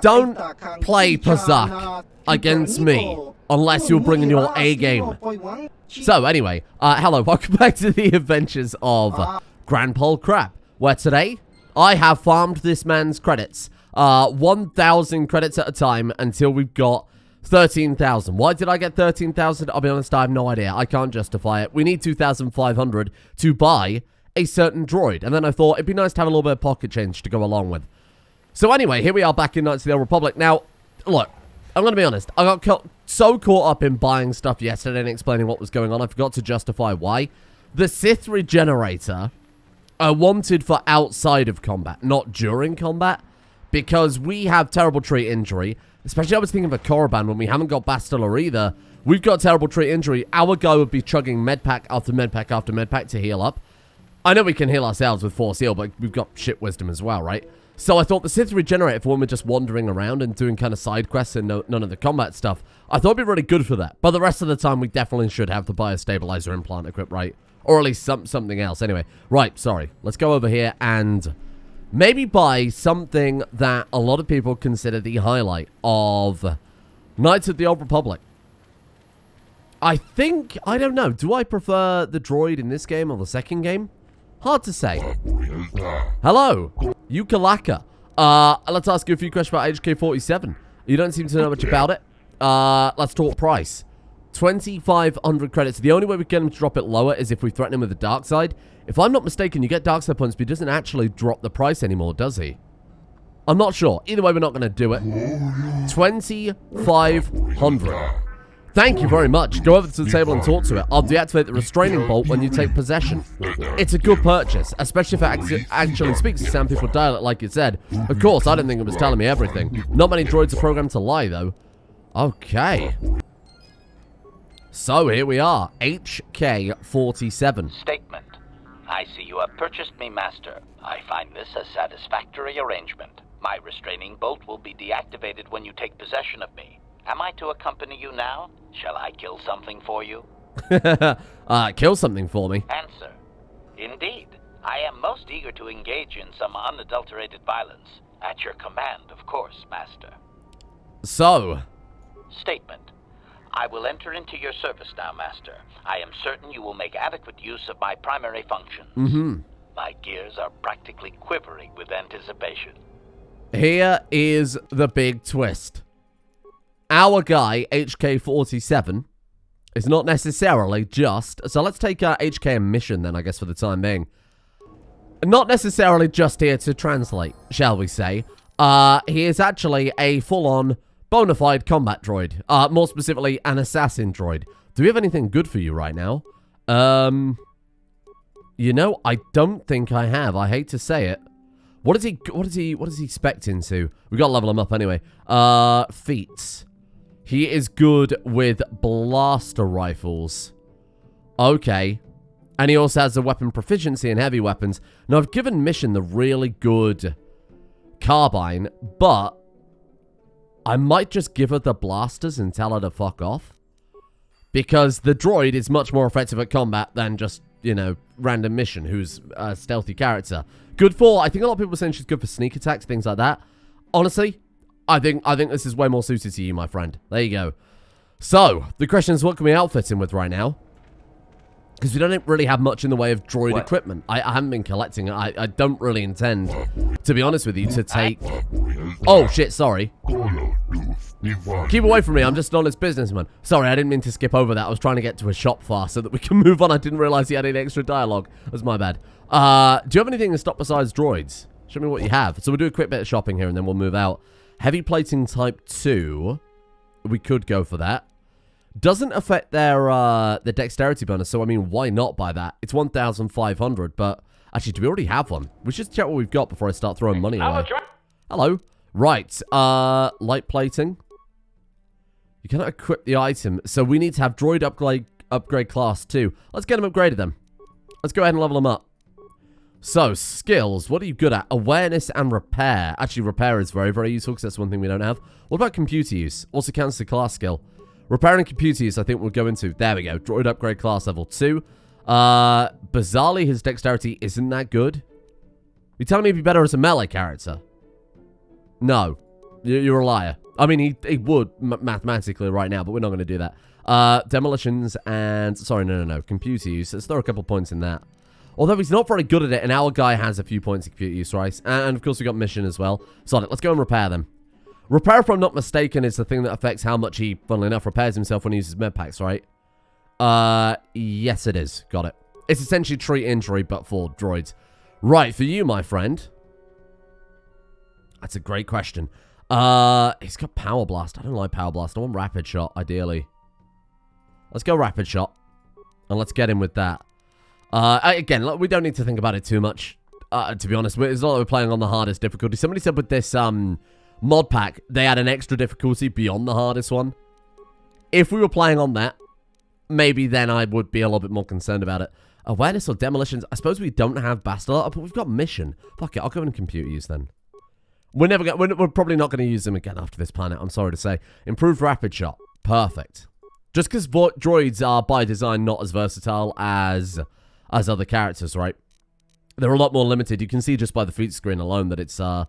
don't play Pazak against me unless you're bringing your A game. So anyway, hello, welcome back to the adventures of Grandpa Crab, where today I have farmed this man's credits, 1,000 credits at a time until we've got 13,000. Why did I get 13,000? I'll be honest, I have no idea. I can't justify it. We need 2,500 to buy a certain droid, and then I thought it'd be nice to have a little bit of pocket change to go along with. So anyway, here we are back in Knights of the Old Republic. Now, look, I'm going to be honest. I got so caught up in buying stuff yesterday and explaining what was going on, I forgot to justify why. The Sith Regenerator are wanted for outside of combat, not during combat, because we have terrible tree injury. Especially I was thinking of a Korriban when we haven't got Bastila either. We've got terrible tree injury. Our guy would be chugging medpack after medpack after medpack to heal up. I know we can heal ourselves with Force Heal, but we've got shit wisdom as well, right? So I thought the Sith Regenerator, for when we're just wandering around and doing kind of side quests and none of the combat stuff, I thought it'd be really good for that. But the rest of the time, we definitely should have the Biostabilizer implant equipped, right? Or at least something else. Anyway, right, sorry. Let's go over here and maybe buy something that a lot of people consider the highlight of Knights of the Old Republic. I think, I don't know, do I prefer the droid in this game or the second game? Hard to say. Hello, Ukalaka. Let's ask you a few questions about HK-47. You don't seem to know much about it. Let's talk price. 2,500 credits. The only way we get him to drop it lower is if we threaten him with the dark side. If I'm not mistaken, you get dark side points, but he doesn't actually drop the price anymore, does he? I'm not sure. Either way, we're not going to do it. 2,500. Thank you very much. Go over to the table and talk to it. I'll deactivate the restraining bolt when you take possession. It's a good purchase, especially if it actually speaks to Sand People dialect like it said. Of course, I didn't think it was telling me everything. Not many droids are programmed to lie, though. Okay. So, here we are. HK-47. Statement. I see you have purchased me, Master. I find this a satisfactory arrangement. My restraining bolt will be deactivated when you take possession of me. Am I to accompany you now? Shall I kill something for you? Kill something for me? Answer. Indeed. I am most eager to engage in some unadulterated violence. At your command, of course, Master. So. Statement. I will enter into your service now, Master. I am certain you will make adequate use of my primary functions. My gears are practically quivering with anticipation. Here is the big twist. Our guy, HK-47, is not necessarily just... So let's take HK mission then, I guess, for the time being. Not necessarily just here to translate, shall we say. He is actually a full-on, bona fide combat droid. More specifically, an assassin droid. Do we have anything good for you right now? You know, I don't think I have. I hate to say it. What is he expecting to? We got to level him up anyway. Feats. He is good with blaster rifles. Okay. And he also has a weapon proficiency in heavy weapons. Now, I've given Mission the really good carbine, but I might just give her the blasters and tell her to fuck off. Because the droid is much more effective at combat than just, you know, random Mission, who's a stealthy character. Good for, I think a lot of people are saying she's good for sneak attacks, things like that. Honestly, I think this is way more suited to you, my friend. There you go. So, the question is, what can we outfit him with right now? Because we don't really have much in the way of droid equipment. I haven't been collecting it. I don't really intend, to be honest with you, to take... Oh, shit, sorry. Keep away from me. I'm just an honest businessman. Sorry, I didn't mean to skip over that. I was trying to get to a shop fast so that we can move on. I didn't realize he had any extra dialogue. That's my bad. Do you have anything in stock besides droids? Show me what you have. So we'll do a quick bit of shopping here and then we'll move out. Heavy plating type 2. We could go for that. Doesn't affect their dexterity bonus, so I mean, why not buy that? It's 1,500, but actually, do we already have one? We should check what we've got before I start throwing money away. Hello. Right. Light plating. You cannot equip the item, so we need to have droid upgrade class 2. Let's get him upgraded then. Let's go ahead and level him up. So, skills. What are you good at? Awareness and repair. Actually, repair is very, very useful because that's one thing we don't have. What about computer use? Also counts as a class skill. Repair and computer use, I think we'll go into. There we go. Droid upgrade class level 2. Bizarrely, his dexterity isn't that good. You telling me he'd be better as a melee character? No. You're a liar. I mean, he would mathematically right now, but we're not going to do that. Demolitions and... Sorry, no. Computer use. Let's throw a couple points in that. Although he's not very good at it, and our guy has a few points in computer use, right? And, of course, we got mission as well. Solid. Let's go and repair them. Repair, if I'm not mistaken, is the thing that affects how much he, funnily enough, repairs himself when he uses med packs, right? Yes, it is. Got it. It's essentially treat injury, but for droids. Right, for you, my friend. That's a great question. He's got Power Blast. I don't like Power Blast. I want Rapid Shot, ideally. Let's go Rapid Shot. And let's get him with that. Again, look, we don't need to think about it too much. To be honest, it's not like we're playing on the hardest difficulty. Somebody said with this mod pack, they had an extra difficulty beyond the hardest one. If we were playing on that, maybe then I would be a little bit more concerned about it. Awareness or demolitions. I suppose we don't have Bastard, but we've got mission. Fuck it, I'll go in computer use then. We're probably not going to use them again after this planet, I'm sorry to say. Improved Rapid Shot. Perfect. Just because droids are, by design, not as versatile as other characters, right? They're a lot more limited. You can see just by the feat screen alone that it's not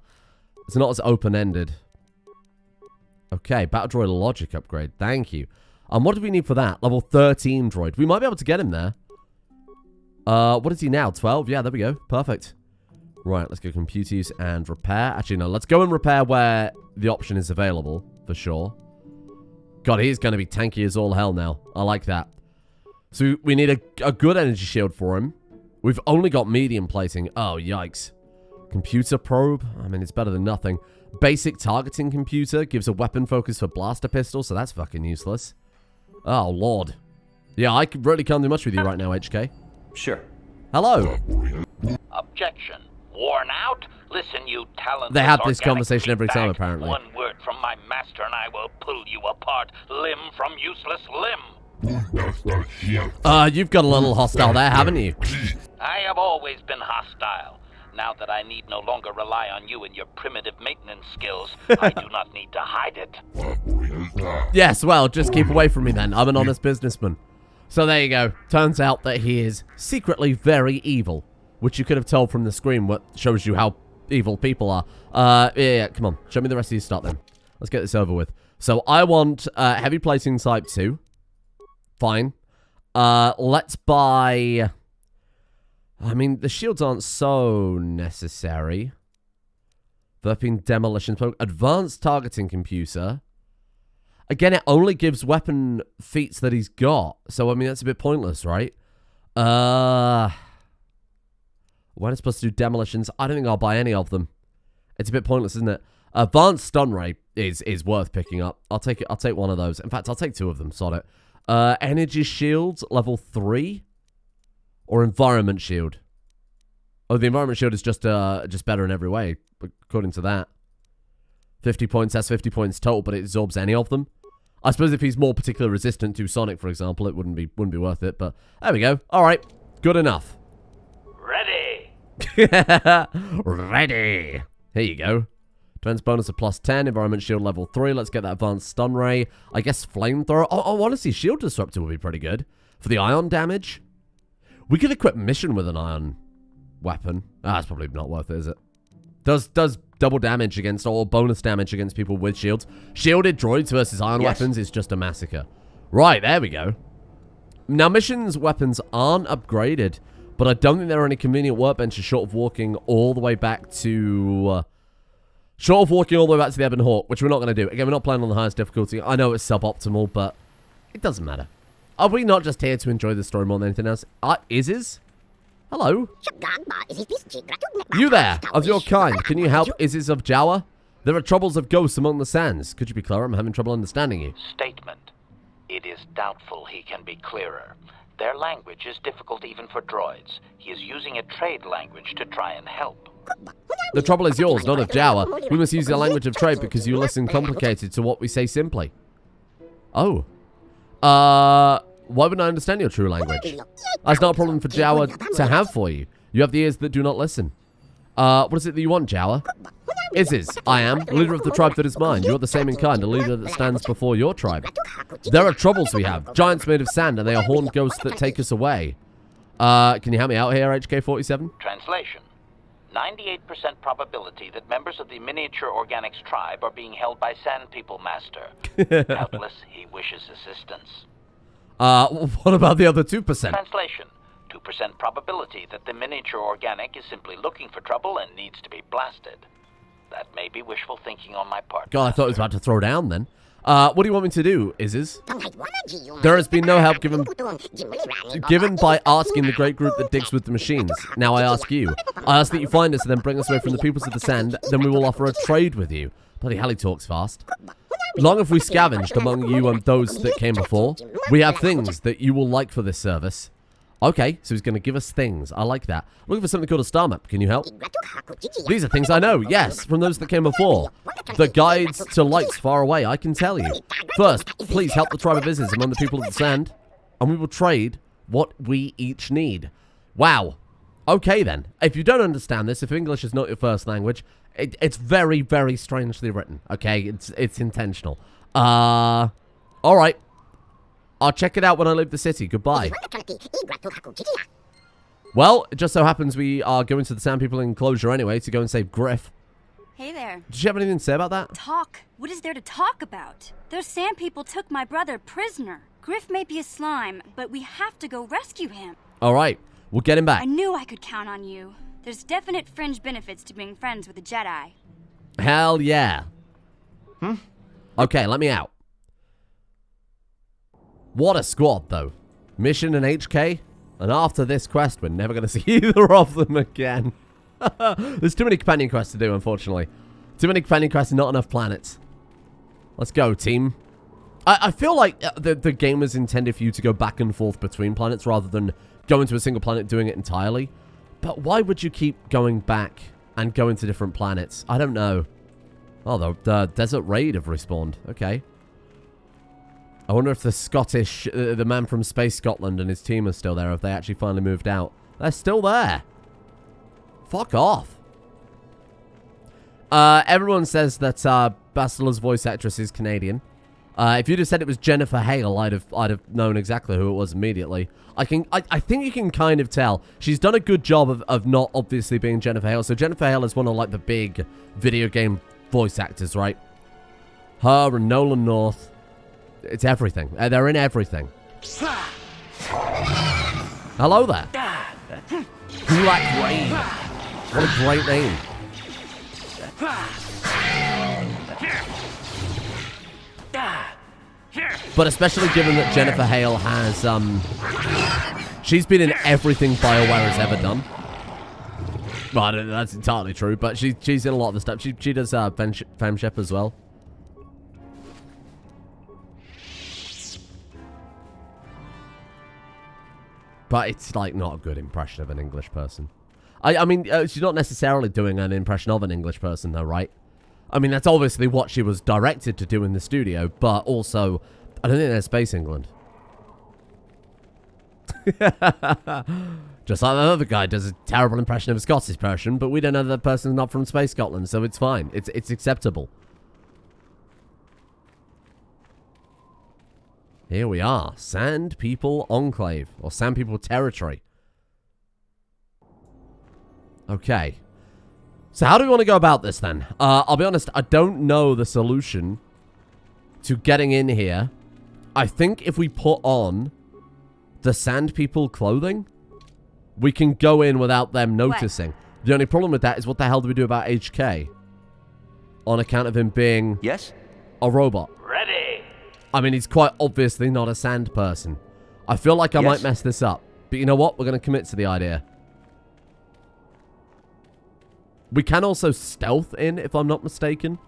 as open-ended. Okay, Battle Droid Logic upgrade. Thank you. What do we need for that? Level 13 droid. We might be able to get him there. What is he now? 12? Yeah, there we go. Perfect. Right, let's go compute use and repair. Actually, no, let's go and repair where the option is available, for sure. God, he's going to be tanky as all hell now. I like that. So we need a good energy shield for him. We've only got medium plating. Oh, yikes. Computer probe. I mean, it's better than nothing. Basic targeting computer gives a weapon focus for blaster pistol, so that's fucking useless. Oh, Lord. Yeah, I really can't do much with you right now, HK. Sure. Hello. Objection. Worn out? Listen, you talentless They have this organic conversation every time, meatbag. apparently. One word from my master and I will pull you apart, limb from useless limb. You've got a little hostile there, haven't you? I have always been hostile. Now that I need no longer rely on you and your primitive maintenance skills, I do not need to hide it. Yes, well, just keep away from me then. I'm an honest businessman. So there you go. Turns out that he is secretly very evil, which you could have told from the screen, what shows you how evil people are. Yeah, come on. Show me the rest of your stuff then. Let's get this over with. So I want heavy plating type 2. Fine. Let's buy... I mean, the shields aren't so necessary. Verping demolition. Advanced targeting computer. Again, it only gives weapon feats that he's got. So, I mean, that's a bit pointless, right? When it's supposed to do demolitions, I don't think I'll buy any of them. It's a bit pointless, isn't it? Advanced stun ray is worth picking up. I'll take it. I'll take one of those. In fact, I'll take 2 of them. Sod it. Energy shields, level 3. Or environment shield. Oh, the environment shield is just better in every way, according to that. 50 points, that's 50 points total, but it absorbs any of them. I suppose if he's more particularly resistant to Sonic, for example, it wouldn't be worth it, but there we go. Alright, good enough. Ready! Ready! Here you go. Defense bonus of +10, environment shield level 3. Let's get that advanced stun ray. I guess flamethrower. Oh, honestly, shield disruptor would be pretty good. For the ion damage. We could equip mission with an ion weapon. It's probably not worth it, is it? Does double damage against, or bonus damage against people with shields. Shielded droids versus ion weapons is just a massacre. Right, there we go. Now, missions weapons aren't upgraded, but I don't think there are any convenient workbenches short of walking all the way back to... the Ebon Hawk, which we're not going to do. Again, we're not playing on the highest difficulty. I know it's suboptimal, but it doesn't matter. Are we not just here to enjoy the story more than anything else? Isis? Hello? You there, of your kind. Can you help Isis of Jawa? There are troubles of ghosts among the sands. Could you be clearer? I'm having trouble understanding you. Statement. It is doubtful he can be clearer. Their language is difficult even for droids. He is using a trade language to try and help. The trouble is yours, not of Jawa. We must use the language of trade because you listen complicated to what we say simply. Oh. Why wouldn't I understand your true language? That's not a problem for Jawa to have for you. You have the ears that do not listen. What is it that you want, Jawa? Isis, I am, leader of the tribe that is mine. You're the same in kind, a leader that stands before your tribe. There are troubles we have. Giants made of sand, and they are horned ghosts that take us away. Can you help me out here, HK-47? Translation. 98% probability that members of the miniature organics tribe are being held by Sand People Master. Doubtless, he wishes assistance. What about the other 2%? Translation. 2% probability that the miniature organic is simply looking for trouble and needs to be blasted. That may be wishful thinking on my part. God, I thought he was about to throw down then. What do you want me to do, Izzes? There has been no help given by asking the great group that digs with the machines. Now I ask you. I ask that you find us and then bring us away from the peoples of the sand, then we will offer a trade with you. Bloody hell, he talks fast. Long have we scavenged among you and those that came before. We have things that you will like for this service. Okay, so he's going to give us things. I like that. Looking for something called a star map. Can you help? These are things I know, yes, from those that came before. The guides to lights far away, I can tell you. First, please help the tribe of Izzes among the people of the sand, and we will trade what we each need. Wow. Okay, then. If you don't understand this, if English is not your first language, it's very, very strangely written. Okay, it's intentional. All right. I'll check it out when I leave the city. Goodbye. Well, it just so happens we are going to the Sand People enclosure anyway to go and save Griff. Hey there. Did you have anything to say about that? Talk? What is there to talk about? Those Sand People took my brother prisoner. Griff may be a slime, but we have to go rescue him. All right. We'll get him back. I knew I could count on you. There's definite fringe benefits to being friends with a Jedi. Hell yeah. Okay, let me out. What a squad, though. Mission and HK. And after this quest, we're never going to see either of them again. There's too many companion quests to do, unfortunately. Too many companion quests and not enough planets. Let's go, team. I feel like the game was intended for you to go back and forth between planets rather than go into a single planet doing it entirely. But why would you keep going back and going to different planets? I don't know. Oh, the Desert Raid have respawned. Okay. I wonder if the Scottish, the man from Space Scotland and his team are still there, or if they actually finally moved out. They're still there. Fuck off. Everyone says that Bastila's voice actress is Canadian. If you'd have said it was Jennifer Hale, I'd have known exactly who it was immediately. I think you can kind of tell. She's done a good job of not obviously being Jennifer Hale. So Jennifer Hale is one of like the big video game voice actors, right? Her and Nolan North. It's everything. They're in everything. Hello there. Black Rain. What a great name. But especially given that Jennifer Hale has, she's been in everything BioWare has ever done. Well, I don't know, that's entirely true, but she's in a lot of the stuff. She does Femshep as well. But it's, like, not a good impression of an English person. I mean, she's not necessarily doing an impression of an English person, though, right? I mean, that's obviously what she was directed to do in the studio, but also, I don't think there's Space England. Just like the other guy does a terrible impression of a Scottish person, but we don't know that person's not from Space Scotland, so it's fine. It's acceptable. Here we are. Sand People Enclave. Or Sand People Territory. Okay. So how do we want to go about this then? I'll be honest, I don't know the solution to getting in here. I think if we put on the Sand People clothing, we can go in without them noticing. What? The only problem with that is what the hell do we do about HK? On account of him being a robot. Ready. I mean, he's quite obviously not a sand person. I feel like I might mess this up. But you know what? We're going to commit to the idea. We can also stealth in, if I'm not mistaken.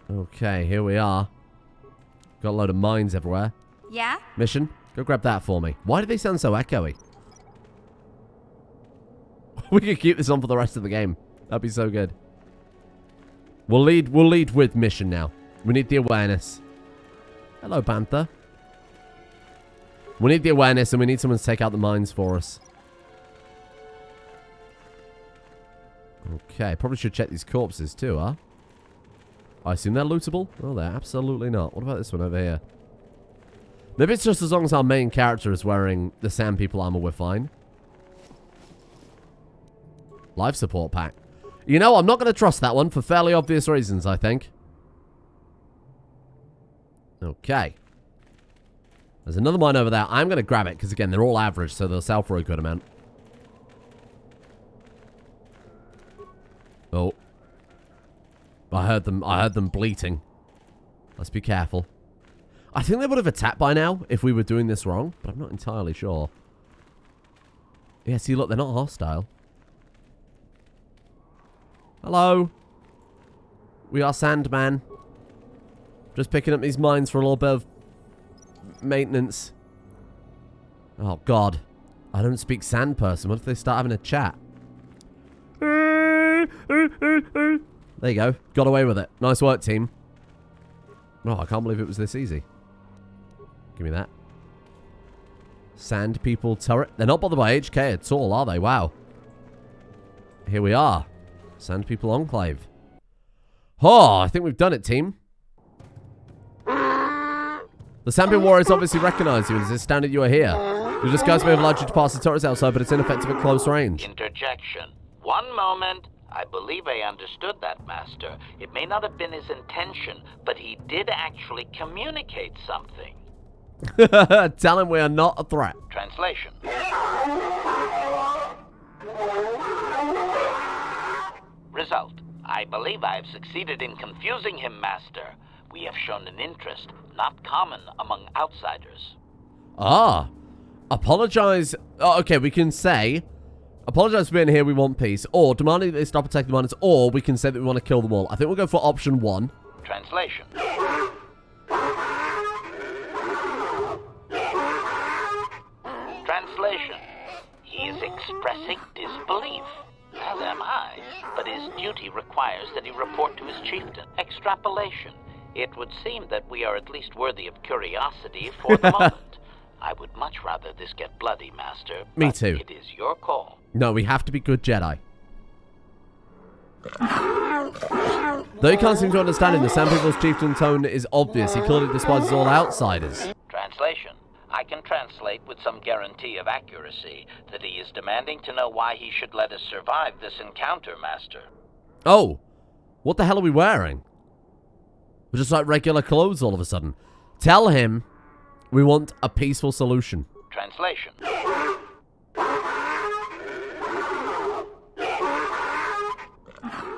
Okay, here we are. Got a load of mines everywhere. Yeah? Mission, go grab that for me. Why do they sound so echoey? We could keep this on for the rest of the game. That'd be so good. We'll lead with mission now. We need the awareness. Hello, Panther. We need the awareness and we need someone to take out the mines for us. Okay, probably should check these corpses too, huh? I assume they're lootable? Oh, they're absolutely not. What about this one over here? Maybe it's just as long as our main character is wearing the Sand People armor, we're fine. Life support pack. You know, I'm not going to trust that one for fairly obvious reasons, I think. Okay. There's another mine over there. I'm going to grab it because, again, they're all average, so they'll sell for a good amount. Oh. I heard them bleating. Let's be careful. I think they would have attacked by now if we were doing this wrong, but I'm not entirely sure. Yeah, see, look, they're not hostile. Hello. We are Sandman. Just picking up these mines for a little bit of maintenance. Oh, God. I don't speak sand person. What if they start having a chat? There you go. Got away with it. Nice work, team. Oh, I can't believe it was this easy. Give me that. Sand people turret. They're not bothered by HK at all, are they? Wow. Here we are. Sand people enclave. Oh, I think we've done it, team. The Sandpit Warriors obviously recognize you and is astounded you are here. Your disguise may have allowed you to pass the turrets outside, but it's ineffective at close range. Interjection. One moment. I believe I understood that, Master. It may not have been his intention, but he did actually communicate something. Tell him we are not a threat. Translation. Result. I believe I have succeeded in confusing him, Master. We have shown an interest not common among outsiders. Ah. Apologize. Oh, okay, we can say, apologize for being here, we want peace. Or demanding that they stop attacking the miners. Or we can say that we want to kill them all. I think we'll go for option 1. Translation. Translation. He is expressing disbelief, as am I, but his duty requires that he report to his chieftain. Extrapolation. It would seem that we are at least worthy of curiosity for the moment. I would much rather this get bloody, Master. Me too. It is your call. No, we have to be good Jedi. Though you can't seem to understand him, the Sand People's chieftain tone is obvious. He clearly despises all outsiders. Translation. I can translate with some guarantee of accuracy that he is demanding to know why he should let us survive this encounter, Master. Oh, what the hell are we wearing? We're just like regular clothes all of a sudden. Tell him we want a peaceful solution. Translation.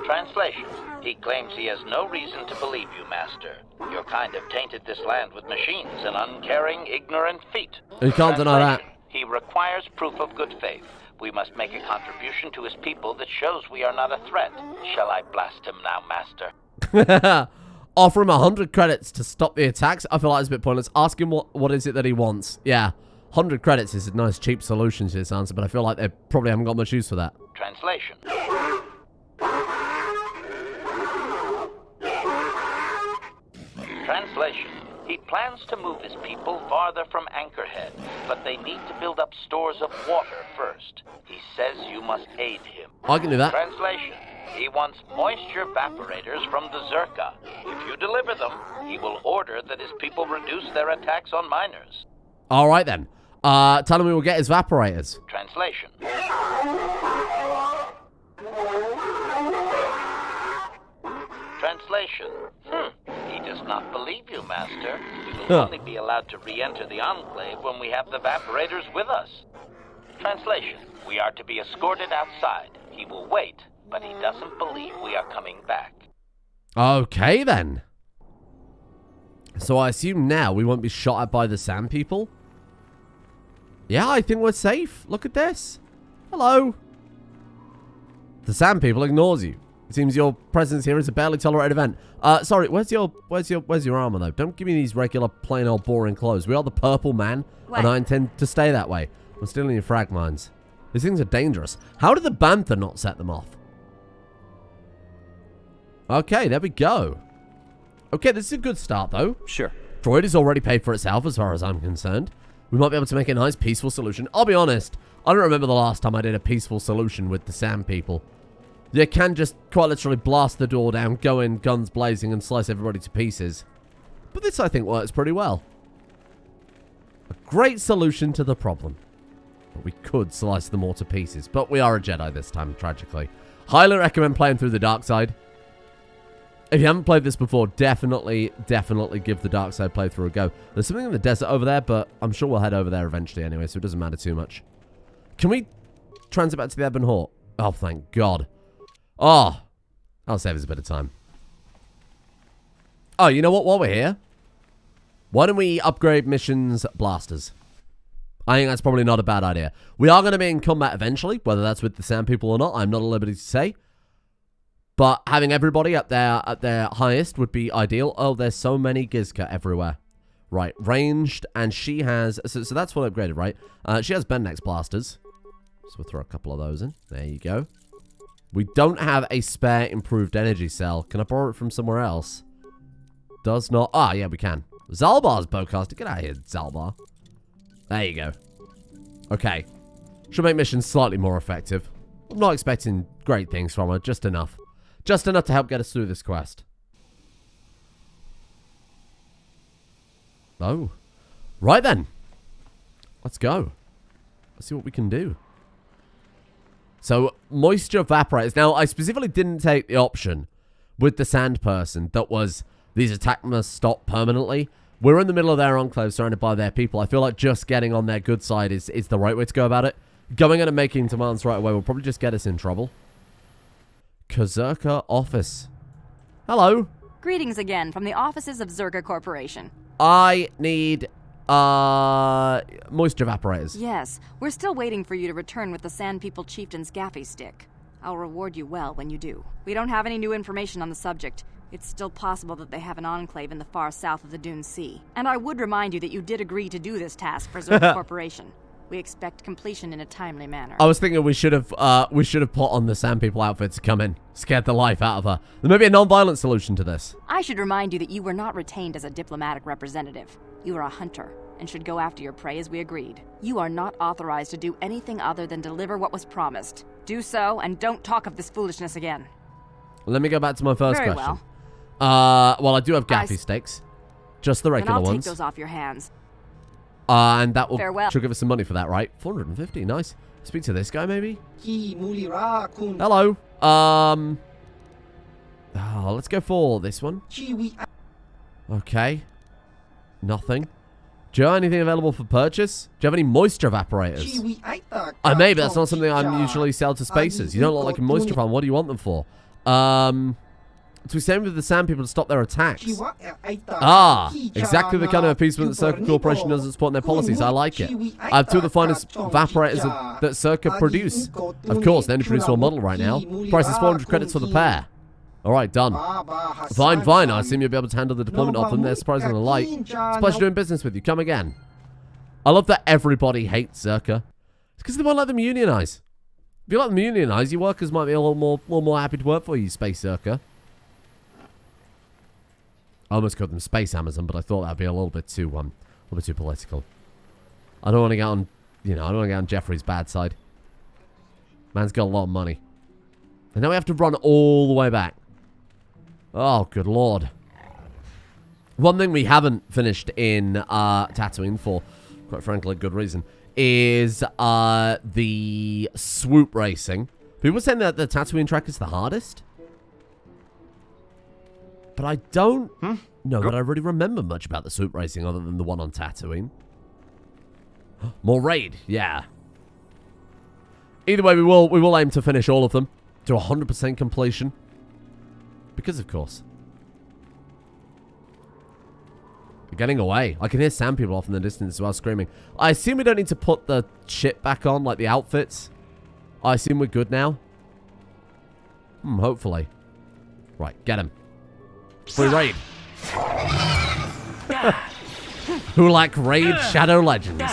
Translation. He claims he has no reason to believe you, Master. Your kind have tainted this land with machines and uncaring, ignorant feet. You can't deny that. He requires proof of good faith. We must make a contribution to his people that shows we are not a threat. Shall I blast him now, Master? Offer him 100 credits to stop the attacks. I feel like it's a bit pointless. Ask him what is it that he wants. Yeah, 100 credits is a nice cheap solution to this answer, but I feel like they probably haven't got much use for that. Translation. Translation. He plans to move his people farther from Anchorhead, but they need to build up stores of water first. He says you must aid him. I can do that. Translation. He wants moisture evaporators from the Zerka. If you deliver them, he will order that his people reduce their attacks on miners. All right, then. Tell him we will get his evaporators. Translation. Translation. He does not believe you, Master. We will only be allowed to re-enter the Enclave when we have the evaporators with us. Translation. We are to be escorted outside. He will wait, but he doesn't believe we are coming back. Okay, then. So I assume now we won't be shot at by the Sand People? Yeah, I think we're safe. Look at this. Hello. The Sand People ignores you. It seems your presence here is a barely tolerated event. Sorry, where's your armor, though? Don't give me these regular, plain old, boring clothes. We are the Purple Man, and I intend to stay that way. I'm stealing your frag mines. These things are dangerous. How did the Bantha not set them off? Okay, there we go. Okay, this is a good start, though. Sure. Droid is already paid for itself, as far as I'm concerned. We might be able to make a nice, peaceful solution. I'll be honest, I don't remember the last time I did a peaceful solution with the Sand People. You can just quite literally blast the door down, go in, guns blazing, and slice everybody to pieces. But this, I think, works pretty well. A great solution to the problem. But we could slice them all to pieces. But we are a Jedi this time, tragically. Highly recommend playing through the dark side. If you haven't played this before, definitely give the dark side playthrough a go. There's something in the desert over there, but I'm sure we'll head over there eventually anyway, so it doesn't matter too much. Can we transit back to the Ebon Hawk? Oh, thank God. Oh, that'll save us a bit of time. Oh, you know what? While we're here, why don't we upgrade missions blasters? I think that's probably not a bad idea. We are going to be in combat eventually, whether that's with the Sand People or not. I'm not at liberty to say. But having everybody at their highest would be ideal. Oh, there's so many Gizka everywhere. Right, ranged, and she has... So that's what upgraded, right? She has Bendex blasters. So we'll throw a couple of those in. There you go. We don't have a spare improved energy cell. Can I borrow it from somewhere else? Does not... Ah, yeah, we can. Zalbar's bowcaster. Get out of here, Zalbar. There you go. Okay. Should make missions slightly more effective. I'm not expecting great things from her. Just enough. Just enough to help get us through this quest. Oh. Right then. Let's go. Let's see what we can do. So, moisture evaporators. Now, I specifically didn't take the option with the sand person that was these attack must stop permanently. We're in the middle of their enclave surrounded by their people. I feel like just getting on their good side is the right way to go about it. Going in and making demands right away will probably just get us in trouble. Kazurka office. Hello. Greetings again from the offices of Zerga Corporation. I need moisture evaporators. Yes, we're still waiting for you to return with the Sand People Chieftain's gaffy stick. I'll reward you well when you do. We don't have any new information on the subject. It's still possible that they have an enclave in the far south of the Dune Sea. And I would remind you that you did agree to do this task for Zerga Corporation. We expect completion in a timely manner. I was thinking we should have put on the Sand People outfit to come in. Scared the life out of her. There may be a non-violent solution to this. I should remind you that you were not retained as a diplomatic representative. You are a hunter, and should go after your prey as we agreed. You are not authorized to do anything other than deliver what was promised. Do so, and don't talk of this foolishness again. Let me go back to my first Very question. Well. Well, I do have gaffy stakes. Just the regular I'll ones. take those off your hands. And that will Farewell. should give us some money for that, right? 450, nice. Speak to this guy, maybe? Hello. Let's go for this one. Okay. Nothing. Do you have anything available for purchase? Do you have any moisture evaporators? Maybe that's not something I'm usually sell to spacers. You don't look like a moisture farm. What do you want them for? To be same with the Sand People to stop their attacks. Exactly the kind of appeasement that Circa Corporation does to support their policies. I like it. I have two of the finest evaporators that Circa produce. Of course, they only produce one model right now. Price is 400 credits for the pair. Alright, done. Fine, fine. I assume you'll be able to handle the deployment of them. They're surprisingly light. It's a pleasure doing business with you. Come again. I love that everybody hates Circa. It's because they won't let them unionize. If you let them unionize, your workers might be a little more happy to work for you, Space Circa. I almost called them Space Amazon, but I thought that'd be a little bit too political. I don't want to get on, I don't want to get on Jeffrey's bad side. Man's got a lot of money. And now we have to run all the way back. Oh, good lord. One thing we haven't finished in Tatooine for, quite frankly, good reason, is the swoop racing. People were saying that the Tatooine track is the hardest. But I don't know that I really remember much about the swoop racing other than the one on Tatooine. More raid, yeah. Either way, we will aim to finish all of them to 100% completion. Because, of course. They're getting away. I can hear Sand People off in the distance as well screaming. I assume we don't need to put the shit back on, like the outfits. I assume we're good now. Hopefully. Right, get him. Free raid. Who like raid Shadow Legends?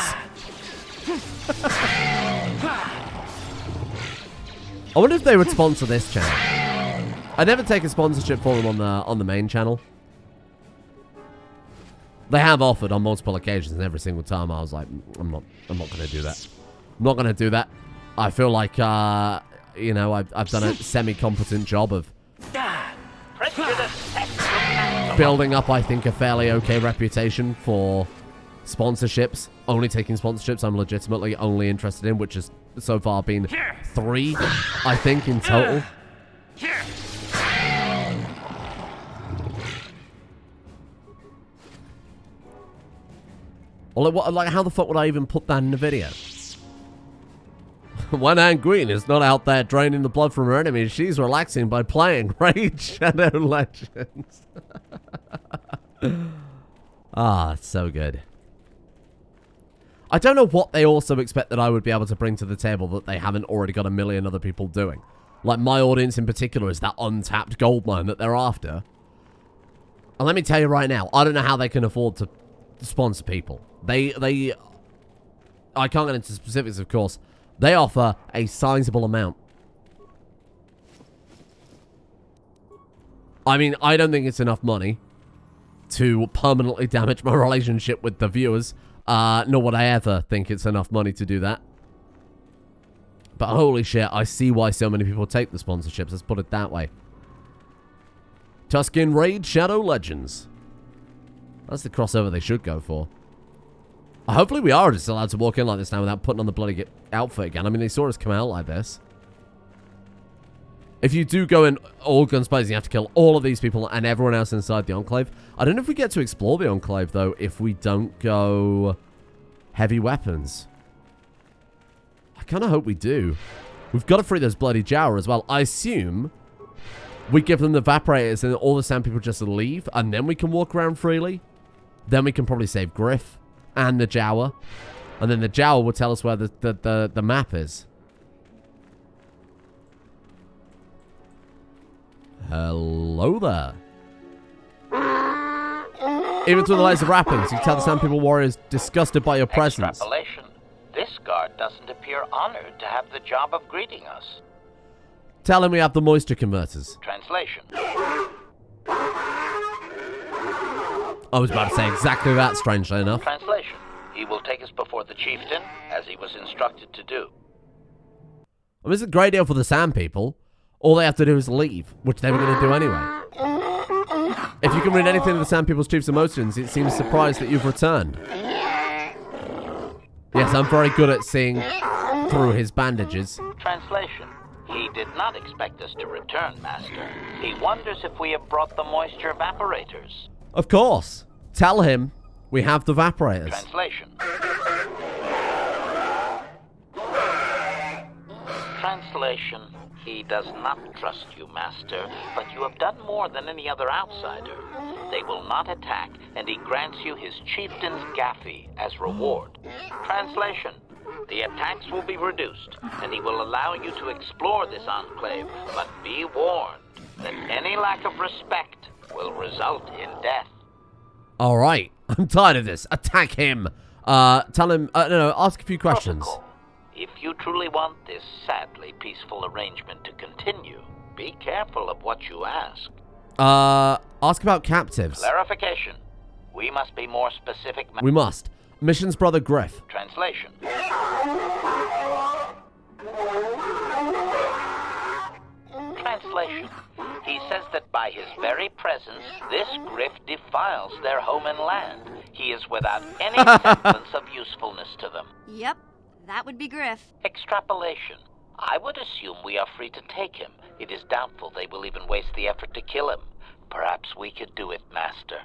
I wonder if they would sponsor this channel. I never take a sponsorship for them on the main channel. They have offered on multiple occasions, and every single time I was like, I'm not going to do that. I'm not going to do that. I feel like I've done a semi-competent job of building up, I think, a fairly okay reputation for sponsorships. Only taking sponsorships I'm legitimately only interested in, which has so far been 3, I think, in total. Well, like, how the fuck would I even put that in the video? When Anne Green is not out there draining the blood from her enemies, she's relaxing by playing Raid Shadow Legends. Ah, it's so good. I don't know what they also expect that I would be able to bring to the table that they haven't already got a million other people doing. Like, my audience in particular is that untapped goldmine that they're after. And let me tell you right now, I don't know how they can afford to sponsor people. I can't get into specifics, of course. They offer a sizable amount. I mean, I don't think it's enough money to permanently damage my relationship with the viewers. Nor would I ever think it's enough money to do that. But holy shit, I see why so many people take the sponsorships. Let's put it that way. Tusken Raid Shadow Legends. That's the crossover they should go for. Hopefully we are just allowed to walk in like this now without putting on the bloody outfit again. I mean, they saw us come out like this. If you do go in all guns blazing, you have to kill all of these people and everyone else inside the Enclave. I don't know if we get to explore the Enclave, though, if we don't go heavy weapons. I kind of hope we do. We've got to free those bloody Jawa as well. I assume we give them the evaporators and all the sand people just leave, and then we can walk around freely. Then we can probably save Griff and the Jawa. And then the Jawa will tell us where the map is. Hello there. Even through the layers of wrappings, you can tell the Sand People warriors disgusted by your presence. Extrapolation. This guard doesn't appear honored to have the job of greeting us. Tell him we have the moisture converters. Translation. I was about to say exactly that, strangely enough. Translation. He will take us before the chieftain, as he was instructed to do. I mean, it's a great deal for the Sand People. All they have to do is leave, which they were going to do anyway. If you can read anything of the Sand People's chief's emotions, it seems surprised that you've returned. Yes, I'm very good at seeing through his bandages. Translation. He did not expect us to return, Master. He wonders if we have brought the moisture evaporators. Of course. Tell him we have the evaporators. Translation. Translation. He does not trust you, Master, but you have done more than any other outsider. They will not attack, and he grants you his chieftain's gaffy as reward. Translation. The attacks will be reduced, and he will allow you to explore this enclave, but be warned that any lack of respect will result in death. All right. I'm tired of this. Attack him. Tell him, no, ask a few questions. Protocol. If you truly want this sadly peaceful arrangement to continue, be careful of what you ask. Ask about captives. Clarification. We must be more specific. We must. Mission's brother Griff. Translation. Translation. He says that by his very presence, this Griff defiles their home and land. He is without any semblance of usefulness to them. Yep, that would be Griff. Extrapolation. I would assume we are free to take him. It is doubtful they will even waste the effort to kill him. Perhaps we could do it, Master.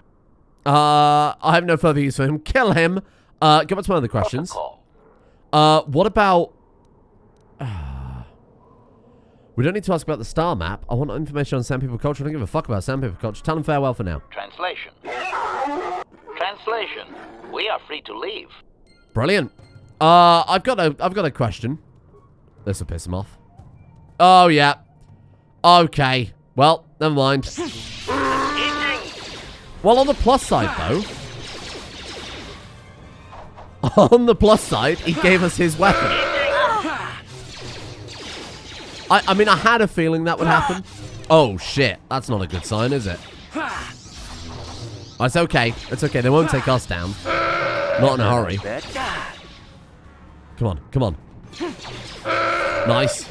I have no further use for him. Kill him. Go back to one of the questions. Protocol. What about... we don't need to ask about the star map. I want information on Sand People culture. I don't give a fuck about Sand People culture. Tell them farewell for now. Translation. Translation. We are free to leave. Brilliant. I've got a question. This will piss him off. Oh, yeah. Okay. Well, never mind. Well, on the plus side, though... on the plus side, he gave us his weapon. I mean, I had a feeling that would happen. Oh, shit. That's not a good sign, is it? Oh, it's okay. It's okay. They won't take us down. Not in a hurry. Come on. Come on. Nice.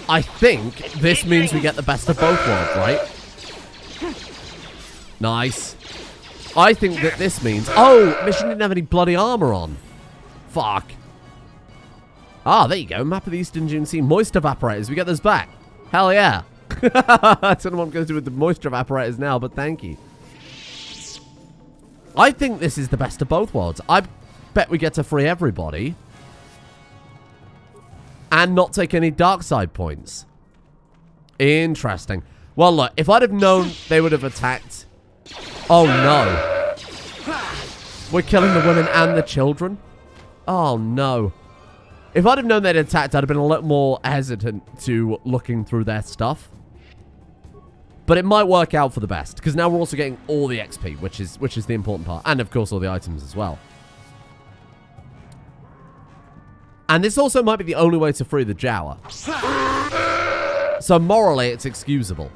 I think this means we get the best of both worlds, right? Nice. I think that this means... Oh, mission didn't have any bloody armor on. Fuck. Ah, there you go. Map of the Eastern Dune Sea. Moist evaporators. We get those back. Hell yeah. I don't know what I'm going to do with the moisture evaporators now, but thank you. I think this is the best of both worlds. I bet we get to free everybody. And not take any dark side points. Interesting. Well, look, if I'd have known they would have attacked... Oh, no. We're killing the women and the children? Oh, no. If I'd have known they'd attacked, I'd have been a little more hesitant to looking through their stuff. But it might work out for the best, because now we're also getting all the XP, which is the important part. And, of course, all the items as well. And this also might be the only way to free the Jawa. So, morally, it's excusable.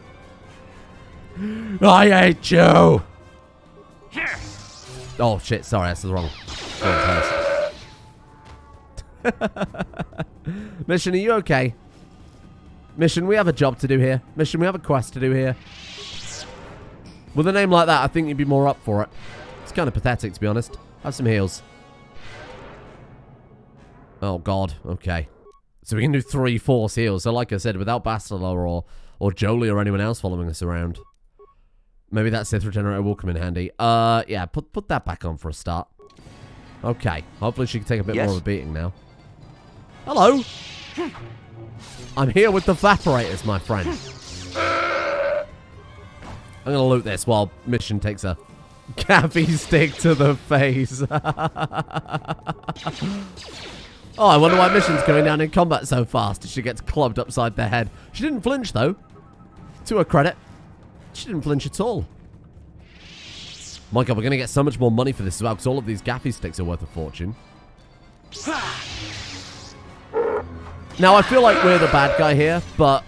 I hate you! Oh, shit, sorry, that's the wrong person. Mission, are you okay? Mission, we have a job to do here. Mission, we have a quest to do here. With a name like that, I think you'd be more up for it. It's kind of pathetic, to be honest. Have some heals. Oh, God. Okay. So we can do 3 force heals. So like I said, without Bastila or Jolie or anyone else following us around. Maybe that Sith Regenerator will come in handy. Yeah, put that back on for a start. Okay. Hopefully she can take a bit more of a beating now. Hello. I'm here with the evaporators, my friend. I'm going to loot this while Mission takes a gaffy stick to the face. Oh, I wonder why Mission's going down in combat so fast. She gets clubbed upside the head. She didn't flinch, though. To her credit, she didn't flinch at all. My God, we're going to get so much more money for this as well, because all of these gaffy sticks are worth a fortune. Now, I feel like we're the bad guy here, but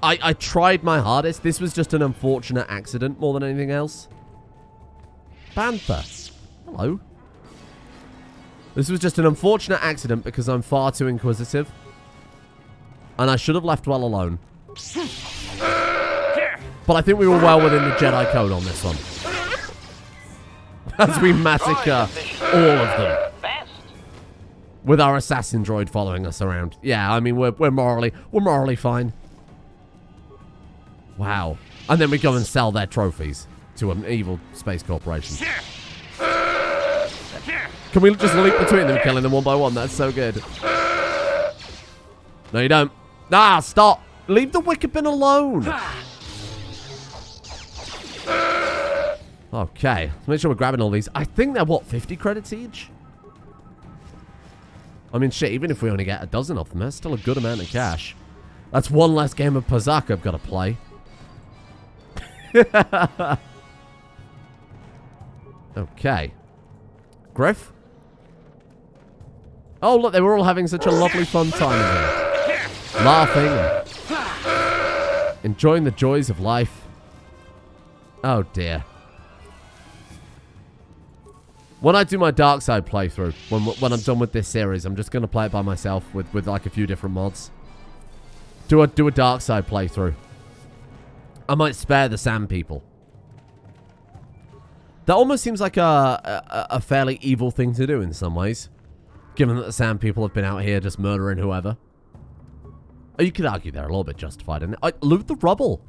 I tried my hardest. This was just an unfortunate accident more than anything else. Panther. Hello. This was just an unfortunate accident because I'm far too inquisitive. And I should have left well alone. But I think we were well within the Jedi code on this one. As we massacre all of them. With our assassin droid following us around. Yeah, I mean, we're morally fine. Wow. And then we go and sell their trophies to an evil space corporation. Can we just leap between them, killing them one by one? That's so good. No, you don't. Ah, stop. Leave the wicker bin alone. Okay. Let's make sure we're grabbing all these. I think they're, what, 50 credits each? I mean, shit, even if we only get a dozen of them, that's still a good amount of cash. That's one less game of Pazak I've got to play. Okay. Griff? Oh, look, they were all having such a lovely fun time in here. Laughing and enjoying the joys of life. Oh, dear. When I do my dark side playthrough, when I'm done with this series, I'm just going to play it by myself with like a few different mods. Do a dark side playthrough. I might spare the sand people. That almost seems like a fairly evil thing to do in some ways. Given that the sand people have been out here just murdering whoever. Oh, you could argue they're a little bit justified in it. Loot the rubble.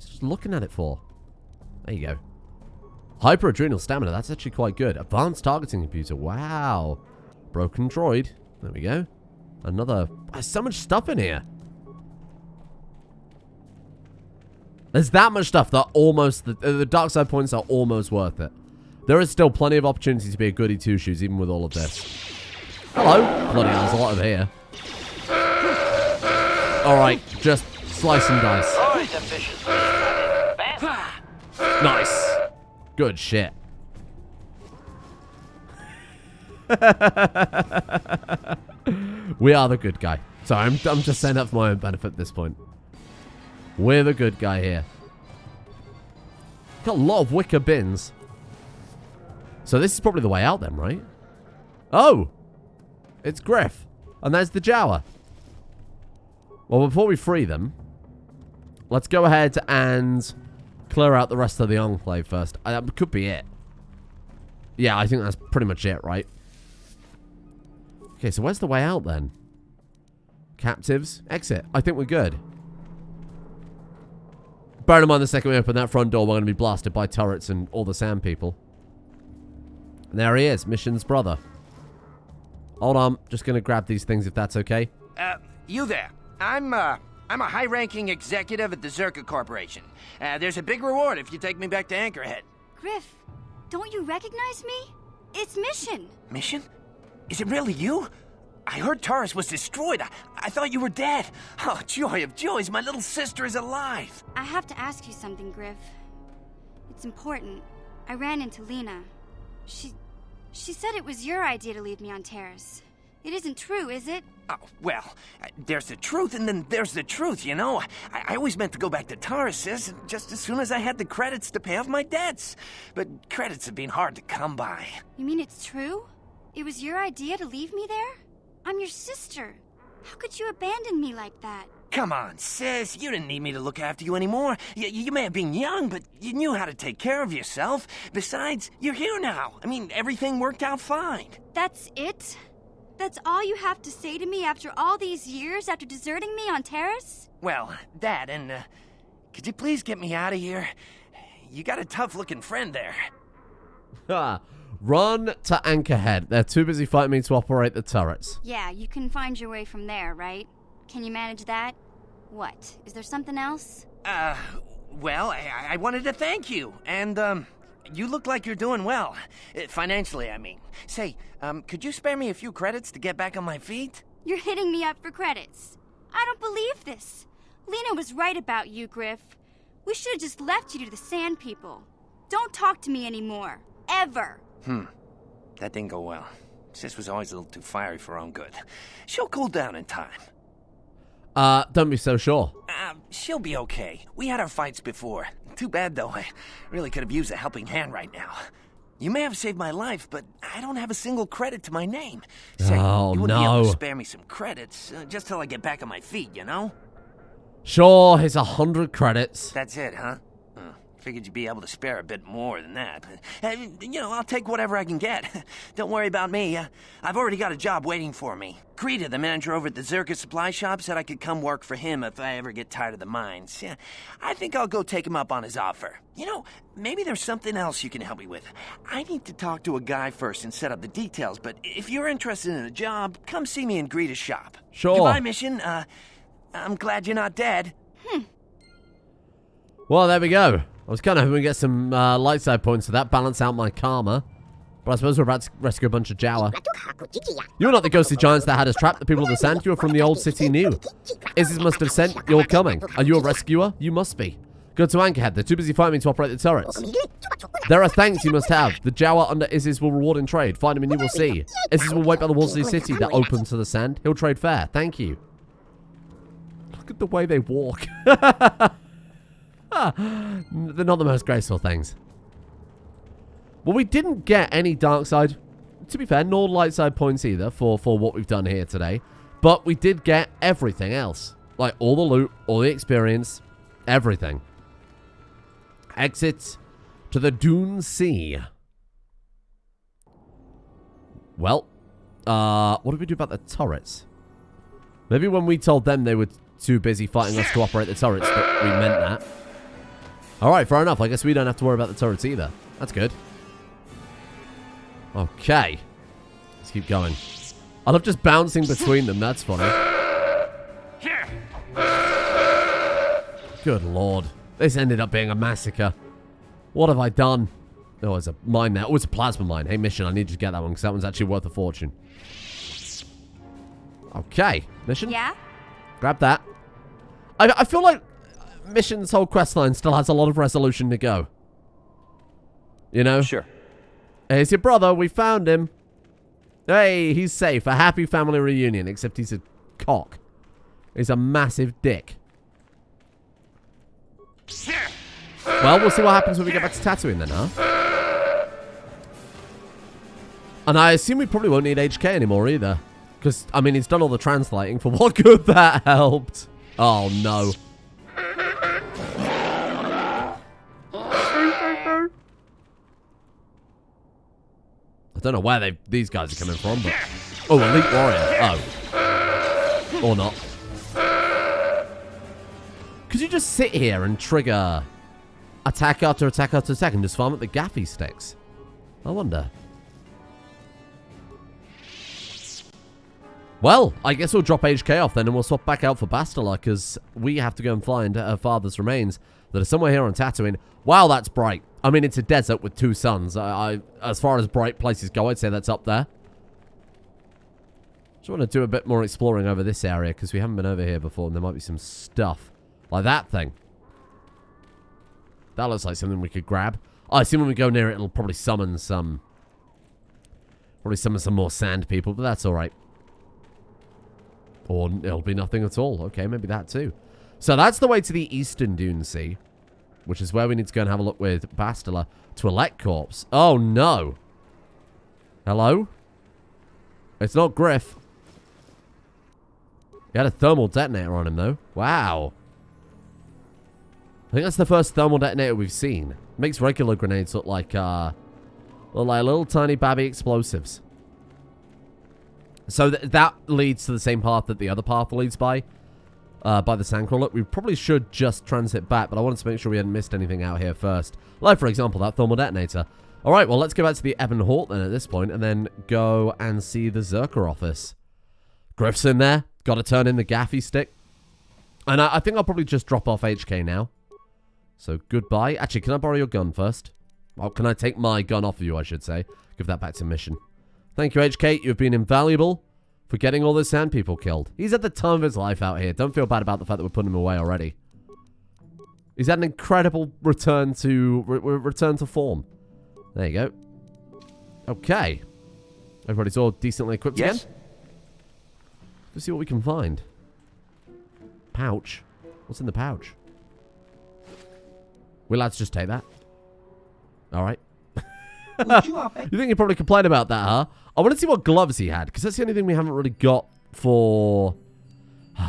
Just looking at it for. There you go. Hyper-adrenal stamina. That's actually quite good. Advanced targeting computer. Wow. Broken droid. There we go. Another. There's so much stuff in here. There's that much stuff that almost... The dark side points are almost worth it. There is still plenty of opportunity to be a goody two-shoes even with all of this. Hello. Bloody hell, there's a lot of here. Alright, just slice and dice. Nice. Good shit. We are the good guy. Sorry, I'm just saying that for my own benefit at this point. We're the good guy here. Got a lot of wicker bins. So this is probably the way out then, right? Oh! It's Griff. And there's the Jawa. Well, before we free them, let's go ahead and clear out the rest of the Enclave first. That could be it. Yeah, I think that's pretty much it, right? Okay, so where's the way out then? Captives. Exit. I think we're good. Bear in mind the second we open that front door, we're going to be blasted by turrets and all the sand people. And there he is, Mission's brother. Hold on, just going to grab these things if that's okay. You there. I'm a high-ranking executive at the Zerka Corporation. There's a big reward if you take me back to Anchorhead. Griff, don't you recognize me? It's Mission. Mission? Is it really you? I heard Taurus was destroyed. I thought you were dead. Oh, joy of joys, my little sister is alive. I have to ask you something, Griff. It's important. I ran into Lena. She said it was your idea to leave me on Terrace. It isn't true, is it? Oh, well, there's the truth and then there's the truth, you know? I always meant to go back to Taurus's just as soon as I had the credits to pay off my debts. But credits have been hard to come by. You mean it's true? It was your idea to leave me there? I'm your sister. How could you abandon me like that? Come on, sis. You didn't need me to look after you anymore. You may have been young, but you knew how to take care of yourself. Besides, you're here now. I mean, everything worked out fine. That's it? That's all you have to say to me after all these years, after deserting me on Terrace? Well, that, and, could you please get me out of here? You got a tough-looking friend there. Ha! Run to Anchorhead. They're too busy fighting me to operate the turrets. Yeah, you can find your way from there, right? Can you manage that? What? Is there something else? Well, I wanted to thank you, and, you look like you're doing well. Financially, I mean. Say, could you spare me a few credits to get back on my feet? You're hitting me up for credits. I don't believe this. Lena was right about you, Griff. We should have just left you to the Sand People. Don't talk to me anymore. Ever. That didn't go well. Sis was always a little too fiery for her own good. She'll cool down in time. Don't be so sure. She'll be okay. We had our fights before. Too bad, though. I really could have used a helping hand right now. You may have saved my life, but I don't have a single credit to my name. Say, Oh, you wouldn't be able no. to spare me some credits, just till I get back on my feet, you know? Sure, here's 100 credits. That's it, huh? Figured you'd be able to spare a bit more than that. You know, I'll take whatever I can get. Don't worry about me. I've already got a job waiting for me. Greta, the manager over at the Zerka supply shop, said I could come work for him if I ever get tired of the mines. Yeah, I think I'll go take him up on his offer. You know, maybe there's something else you can help me with. I need to talk to a guy first and set up the details, but if you're interested in a job, come see me in Greta's shop. Sure. Goodbye, Mission. I'm glad you're not dead. Well, there we go. I was kind of hoping we get some light side points to that, balance out my karma. But I suppose we're about to rescue a bunch of Jawa. You are not the ghostly giants that had us trapped, the people of the sand. You are from the old city new. Isis must have sent your coming. Are you a rescuer? You must be. Go to Anchorhead. They're too busy fighting me to operate the turrets. There are thanks you must have. The Jawa under Isis will reward in trade. Find him and you will see. Isis will wipe out the walls of the city that open to the sand. He'll trade fair. Thank you. Look at the way they walk. They're not the most graceful things. Well, we didn't get any dark side, to be fair, nor light side points either for what we've done here today. But we did get everything else. Like all the loot, all the experience, everything. Exit to the Dune Sea. Well, what did we do about the turrets? Maybe when we told them they were too busy fighting us to operate the turrets that we meant that. Alright, fair enough. I guess we don't have to worry about the turrets either. That's good. Okay. Let's keep going. I love just bouncing between them. That's funny. Good lord. This ended up being a massacre. What have I done? Oh, there's a mine there. Oh, it's a plasma mine. Hey, Mission, I need you to get that one because that one's actually worth a fortune. Okay. Mission? Yeah? Grab that. I feel like Mission's whole questline still has a lot of resolution to go. You know? Sure. Here's your brother. We found him. Hey, he's safe. A happy family reunion, except he's a cock. He's a massive dick. Well, we'll see what happens when we get back to Tatooine then, huh? And I assume we probably won't need HK anymore either. Because, I mean, he's done all the translating. For what good that helped. Oh, no. don't know where these guys are coming from, but... Oh, Elite Warrior. Oh. Or not. Could you just sit here and trigger attack after attack after attack and just farm up the gaffy sticks? I wonder. Well, I guess we'll drop HK off then and we'll swap back out for Bastila because we have to go and find her father's remains that are somewhere here on Tatooine. Wow, that's bright. I mean, it's a desert with 2 suns. As far as bright places go, I'd say that's up there. Just want to do a bit more exploring over this area because we haven't been over here before and there might be some stuff. Like that thing. That looks like something we could grab. Oh, I see when we go near it, it'll probably summon some... Probably summon some more sand people, but that's alright. Or it'll be nothing at all. Okay, maybe that too. So that's the way to the Eastern Dune Sea. Which is where we need to go and have a look with Bastila. Twi'lek Corpse. Oh, no. Hello? It's not Griff. He had a thermal detonator on him, though. Wow. I think that's the first thermal detonator we've seen. Makes regular grenades look like little tiny babby explosives. So that leads to the same path that the other path leads by the Sandcrawler. We probably should just transit back, but I wanted to make sure we hadn't missed anything out here first. Like, for example, that thermal detonator. Alright, well, let's go back to the Evan Hort then at this point, and then go and see the Zerka office. Griff's in there. Got to turn in the gaffy stick. And I think I'll probably just drop off HK now. So, goodbye. Actually, can I borrow your gun first? Well, can I take my gun off of you, I should say. Give that back to mission. Thank you, HK. You've been invaluable for getting all the sand people killed. He's at the time of his life out here. Don't feel bad about the fact that we're putting him away already. He's had an incredible return to form. There you go. Okay. Everybody's all decently equipped again. Let's see what we can find. Pouch. What's in the pouch? Will lads just take that? Alright. You think he'd probably complain about that, huh? I want to see what gloves he had, because that's the only thing we haven't really got for...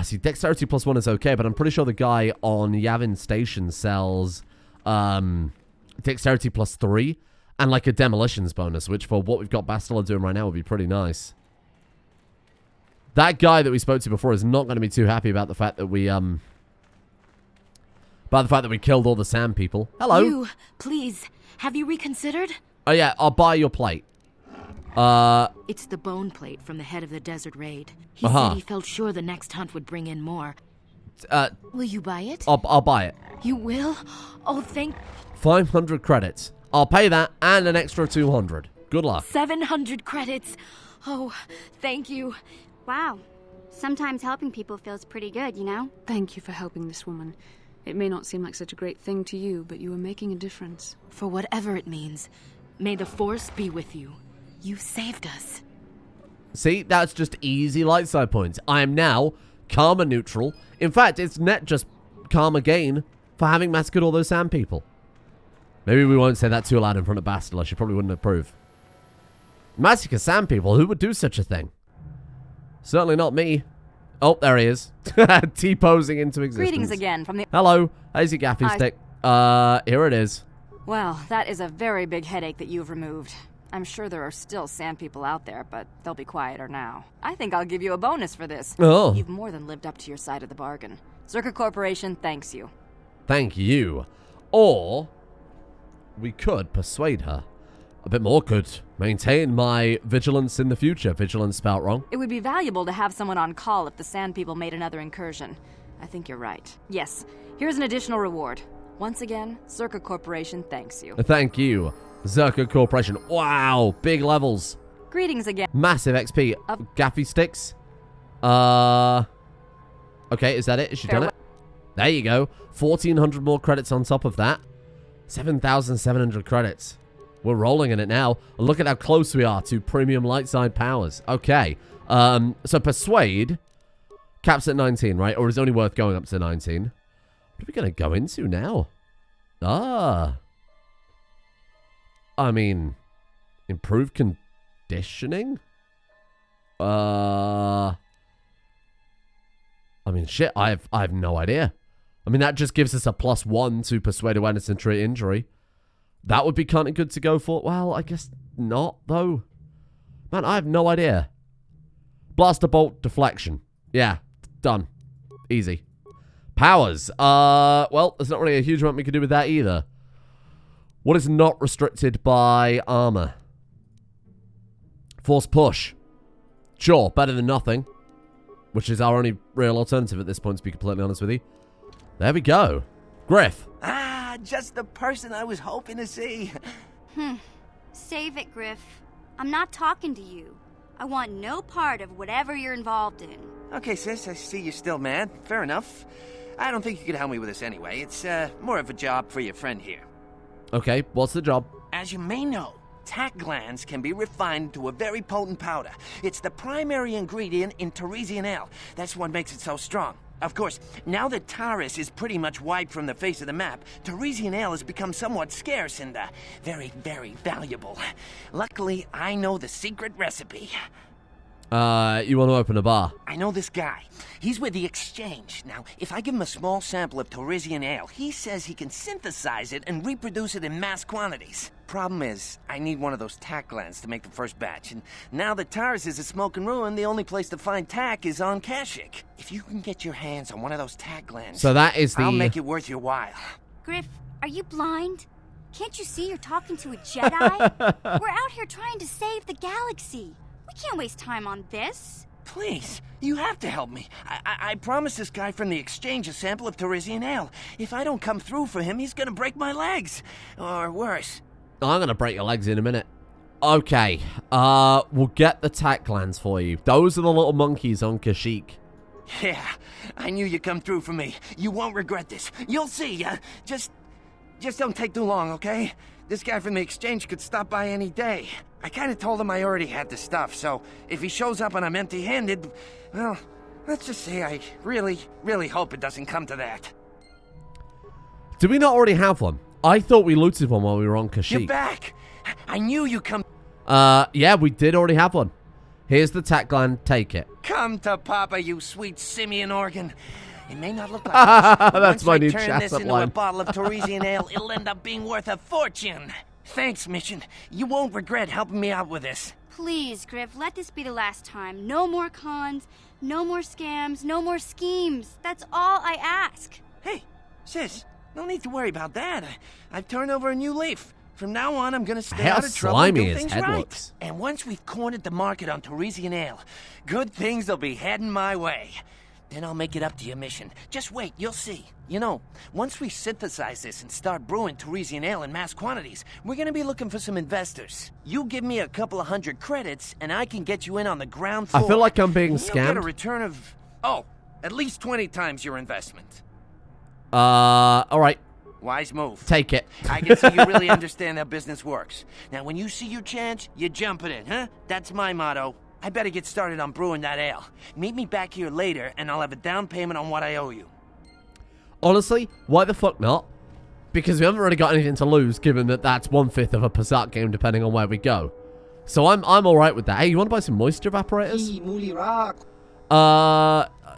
see, Dexterity +1 is okay, but I'm pretty sure the guy on Yavin Station sells Dexterity +3 and like a Demolitions bonus, which for what we've got Bastila doing right now would be pretty nice. That guy that we spoke to before is not going to be too happy about the fact that we, killed all the sand people. Hello. You, please, have you reconsidered? Oh yeah, I'll buy your plate. It's the bone plate from the head of the desert raid. He said he felt sure the next hunt would bring in more. Will you buy it? I'll buy it. You will? Oh, thank... 500 credits. I'll pay that and an extra 200. Good luck. 700 credits. Oh, thank you. Wow. Sometimes helping people feels pretty good, you know? Thank you for helping this woman. It may not seem like such a great thing to you, but you are making a difference. For whatever it means, may the Force be with you. You saved us. See, that's just easy light side points. I am now karma neutral. In fact, it's net just karma gain for having massacred all those sand people. Maybe we won't say that too loud in front of Bastila. She probably wouldn't approve. Massacre sand people? Who would do such a thing? Certainly not me. Oh, there he is. T-posing into existence. Greetings again from the... Hello. Here's your gaffy stick. Here it is. Well, that is a very big headache that you've removed. I'm sure there are still sand people out there, but they'll be quieter now. I think I'll give you a bonus for this. Oh. You've more than lived up to your side of the bargain. Zerka Corporation thanks you. Thank you. Or we could persuade her. A bit more could maintain my vigilance in the future. Vigilance spelt wrong. It would be valuable to have someone on call if the sand people made another incursion. I think you're right. Yes, here's an additional reward. Once again, Zerka Corporation thanks you. Thank you, Zerka Corporation. Wow, big levels. Greetings again. Massive XP. Gaffy sticks. Okay, is that it? Has she done it? There you go. 1,400 more credits on top of that. 7,700 credits. We're rolling in it now. Look at how close we are to premium light side powers. Okay. So Persuade caps at 19, right? Or is it only worth going up to 19? What are we going to go into now? I mean, improved conditioning? I mean, shit, I have no idea. I mean, that just gives us a +1 to Persuade Awareness and Treat Injury. That would be kind of good to go for. Well, I guess not, though. Man, I have no idea. Blaster bolt deflection. Yeah, done. Easy. Powers. Well, there's not really a huge amount we can do with that either. What is not restricted by armor? Force push. Sure, better than nothing. Which is our only real alternative at this point, to be completely honest with you. There we go. Griff. Ah, just the person I was hoping to see. Save it, Griff. I'm not talking to you. I want no part of whatever you're involved in. Okay, sis, I see you're still mad. Fair enough. I don't think you could help me with this anyway. It's more of a job for your friend here. Okay, what's the job? As you may know, tack glands can be refined to a very potent powder. It's the primary ingredient in Teresian ale. That's what makes it so strong. Of course, now that Taris is pretty much wiped from the face of the map, Teresian ale has become somewhat scarce and very, very valuable. Luckily, I know the secret recipe. You want to open a bar? I know this guy. He's with the Exchange. Now, if I give him a small sample of Teresian ale, he says he can synthesize it and reproduce it in mass quantities. Problem is, I need one of those tack glands to make the first batch, and now that Taris is a smoking ruin, the only place to find tack is on Kashyyyk. If you can get your hands on one of those tack glands, so that is the... I'll make it worth your while. Griff, are you blind? Can't you see you're talking to a Jedi? We're out here trying to save the galaxy. We can't waste time on this. Please, you have to help me. I promised this guy from the Exchange a sample of Teresian ale. If I don't come through for him, he's gonna break my legs. Or worse. I'm gonna break your legs in a minute. Okay, we'll get the tack glands for you. Those are the little monkeys on Kashyyyk. Yeah, I knew you'd come through for me. You won't regret this. You'll see. Just don't take too long, okay? This guy from the Exchange could stop by any day. I kind of told him I already had the stuff, so if he shows up and I'm empty-handed, well, let's just say I really, really hope it doesn't come to that. Did we not already have one? I thought we looted one while we were on Kashyyyk. You're back! I knew you'd come... Yeah, we did already have one. Here's the tack gland, take it. Come to Papa, you sweet simian organ. It may not look like this, but that's my new once I turn this chestnut into line. a bottle of Teresian ale, it'll end up being worth a fortune. Thanks, Mission. You won't regret helping me out with this. Please, Griff, let this be the last time. No more cons, no more scams, no more schemes. That's all I ask. Hey, sis, no need to worry about that. I've turned over a new leaf. From now on, I'm gonna stay How out of trouble and slimy do his things head right. looks. And once we've cornered the market on Teresian ale, good things will be heading my way. Then I'll make it up to your Mission. Just wait, you'll see. You know, once we synthesize this and start brewing Teresian ale in mass quantities, we're gonna be looking for some investors. You give me a couple of 100 credits, and I can get you in on the ground floor. I feel like I'm being You'll get a scammed. return of, at least 20 times your investment. Alright. Wise move. Take it. I can see you really understand how business works. Now, when you see your chance, you jump at it, huh? That's my motto. I better get started on brewing that ale. Meet me back here later, and I'll have a down payment on what I owe you. Honestly, why the fuck not? Because we haven't really got anything to lose, given that that's 1/5 of a Passat game, depending on where we go. So I'm alright with that. Hey, you want to buy some moisture evaporators?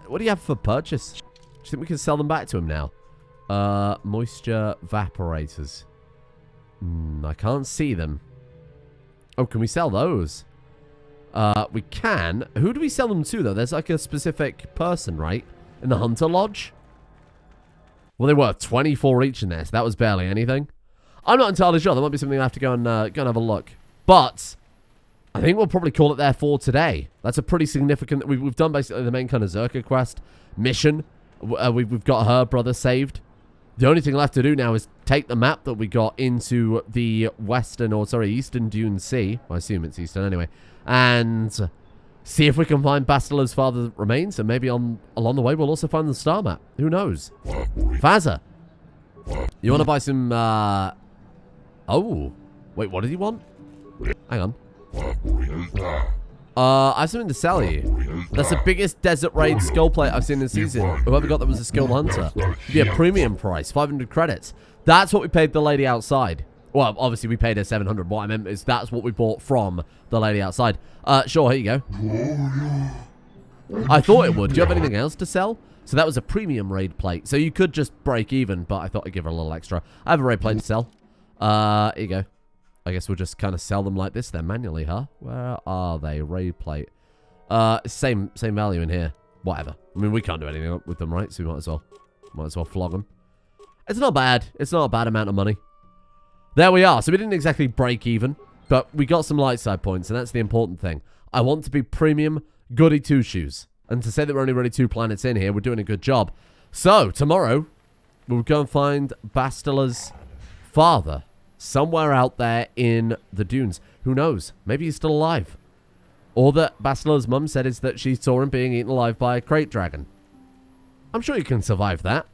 What do you have for purchase? Do you think we can sell them back to him now? Moisture evaporators. I can't see them. Oh, can we sell those? We can. Who do we sell them to, though? There's like a specific person, right? In the Hunter Lodge? Well, they were 24 each in there, so that was barely anything. I'm not entirely sure. There might be something I have to go and have a look. But I think we'll probably call it there for today. That's a pretty significant... We've done basically the main kind of Zerka quest mission. We've got her brother saved. The only thing left to do now is take the map that we got into the Eastern Dune Sea. Well, I assume it's Eastern anyway. And see if we can find Bastila's father's remains. And maybe along the way, we'll also find the star map. Who knows? Fazza, you want to buy some... Oh. Wait, what did he want? Hang on. I have something to sell you. That's the biggest desert raid skill plate I've seen this season. Whoever got that was a skilled hunter. It'd be a premium price, 500 credits. That's what we paid the lady outside. Well, obviously we paid her 700. What I meant is that's what we bought from the lady outside. Sure, here you go. I thought it would. Do you have anything else to sell? So that was a premium raid plate. So you could just break even, but I thought I'd give her a little extra. I have a raid plate to sell. Here you go. I guess we'll just kind of sell them like this then, manually, huh? Where are they? Raid plate. Same value in here. Whatever. I mean, we can't do anything with them, right? So we might as well flog them. It's not bad. It's not a bad amount of money. There we are. So we didn't exactly break even, but we got some light side points, and that's the important thing. I want to be premium goody two-shoes. And to say that we're only really 2 planets in here, we're doing a good job. So, tomorrow, we'll go and find Bastila's father somewhere out there in the dunes. Who knows? Maybe he's still alive. All that Bastila's mum said is that she saw him being eaten alive by a crate dragon. I'm sure you can survive that.